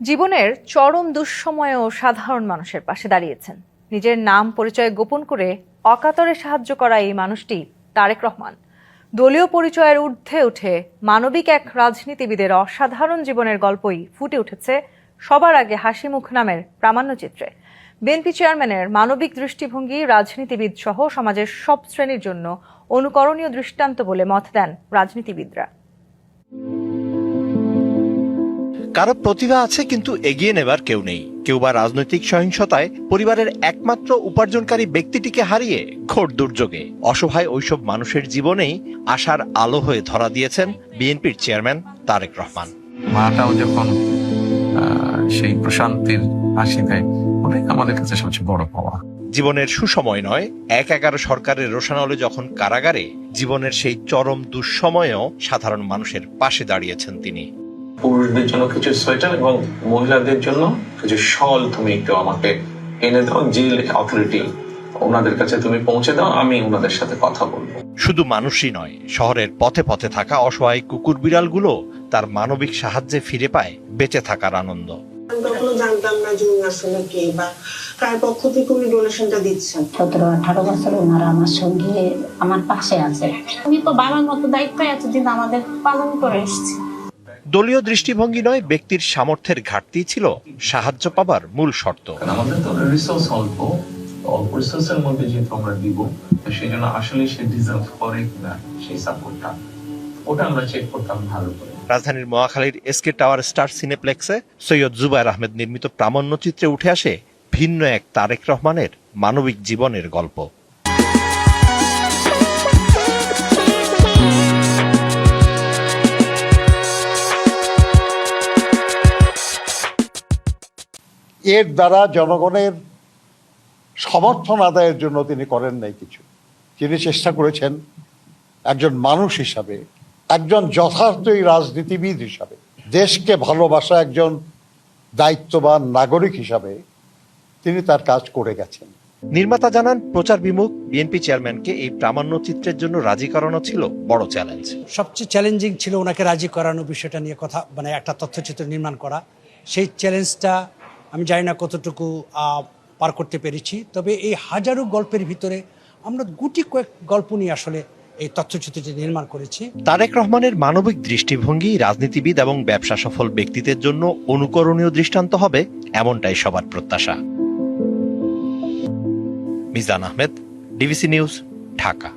জীবনের চরম দুঃসময়েও সাধারণ মানুষের পাশে দাঁড়িয়েছেন। নিজের নাম পরিচয় গোপন করে অকাতরে সাহায্য করা এই মানুষটি তারেক রহমান। দলীয় পরিচয়ের ঊর্ধ্বে উঠে মানবিক এক রাজনীতিবিদের অসাধারণ জীবনের গল্পই ফুটে উঠেছে সবার আগে হাসিমুখ নামের প্রামাণ্যচিত্রে। বিএনপি চেয়ারম্যানের মানবিক দৃষ্টিভঙ্গি রাজনীতিবিদ সহ সমাজের সব শ্রেণীর জন্য অনুকরণীয় দৃষ্টান্ত বলে মত দেন রাজনীতিবিদরা। কারো প্রতিভা আছে কিন্তু এগিয়ে নেবার কেউ নেই। কেউ বা রাজনৈতিক সহিংসতায় পরিবারের একমাত্র উপার্জনকারী ব্যক্তিটিকে হারিয়ে ঘোর দুর্যোগে অসহায় ওইসব মানুষের জীবনেই আশার আলো হয়ে ধরা দিয়েছেন বিএনপির চেয়ারম্যান তারেক রহমান। মাটাও যখন সেই প্রশান্তির হাসি দেয়, ওটাই আমাদের কাছে সবচেয়ে বড় পাওয়া। জীবনের সুসময় নয়, ১/১১ সরকারের রোশানলে যখন কারাগারে, জীবনের সেই চরম দুঃসময়েও সাধারণ মানুষের পাশে দাঁড়িয়েছেন তিনি। পুরুষদের জন্য কিছু সোয়েটার এবং মহিলাদের জন্য কিছু শল তুমি একটু আমাকে এনে দাও, জেল অথরিটি ওনাদের কাছে তুমি পৌঁছে দাও, আমি ওনাদের সাথে কথা বলবো। শুধু মানুষই নয়, শহরের পথে পথে থাকা অসহায় কুকুর বিড়ালগুলো তার মানবিক সাহায্যে ফিরে পায় বেঁচে থাকার আনন্দ। তখনও জানতাম না যে উনি আসলে কে বা কার পক্ষ থেকে উনি ডোনেশনটা দিচ্ছেন। 17-18 বছর ওনারা আমার সঙ্গে আমার পাশে আছে। আমি তো বাবার মতো দায়িত্ব এতদিন আমাদের পালন করে এসেছি। দলীয় দৃষ্টিভঙ্গি নয়, ব্যক্তির সামর্থ্যের ঘাটতি ছিল সাহায্য পাবার মূল শর্ত। আমাদের তো রিসোর্স অল্প রিসোর্সের মধ্যে যেহেতু আমরা দিব, সেই জন্য আসলে সে ডিজার্ভ করে কিনা সেই সাপোর্টটা, ওটা আমরা চেক করতাম ভালো করে। রাজধানীর মহাখালীর এসকে টাওয়ার স্টার সিনেপ্লেক্সে সৈয়দ জুবায়ের আহমেদ নির্মিত প্রামাণ্যচিত্রে উঠে আসে ভিন্ন এক তারেক রহমানের মানবিক জীবনের গল্প। এর দ্বারা জনগণের সমর্থন আদায়ের জন্য তিনি করেন নাই কিছু। তিনি চেষ্টা করেছেন একজন মানুষ হিসাবে, একজন যথার্থই রাজনীতিবিদ হিসাবে, দেশকে ভালোবাসা একজন দায়িত্ববান নাগরিক হিসাবে তিনি তার কাজ করে গেছেন। নির্মাতা জানান, প্রচার বিমুখ বিএনপি চেয়ারম্যানকে এই প্রামাণ্যচিত্রের জন্য রাজি করানো ছিল বড় চ্যালেঞ্জ। সবচেয়ে চ্যালেঞ্জিং ছিল ওনাকে রাজি করানো, বিষয়টা নিয়ে কথা একটা তথ্যচিত্র নির্মাণ করা। সেই চ্যালেঞ্জটা আমি জানি না কতটুকু পার করতে পেরেছি, তবে এই হাজারো গল্পের ভিতরে আমরা গুটি কয়েক গল্প নিয়ে আসলে এই তথ্যচিত্রটি নির্মাণ করেছি। তারেক রহমানের মানবিক দৃষ্টিভঙ্গি রাজনীতিবিদ এবং ব্যবসা সফল ব্যক্তিদের জন্য অনুকরণীয় দৃষ্টান্ত হবে, এমনটাই সবার প্রত্যাশা। Mizan Ahmed, DBC news, Dhaka.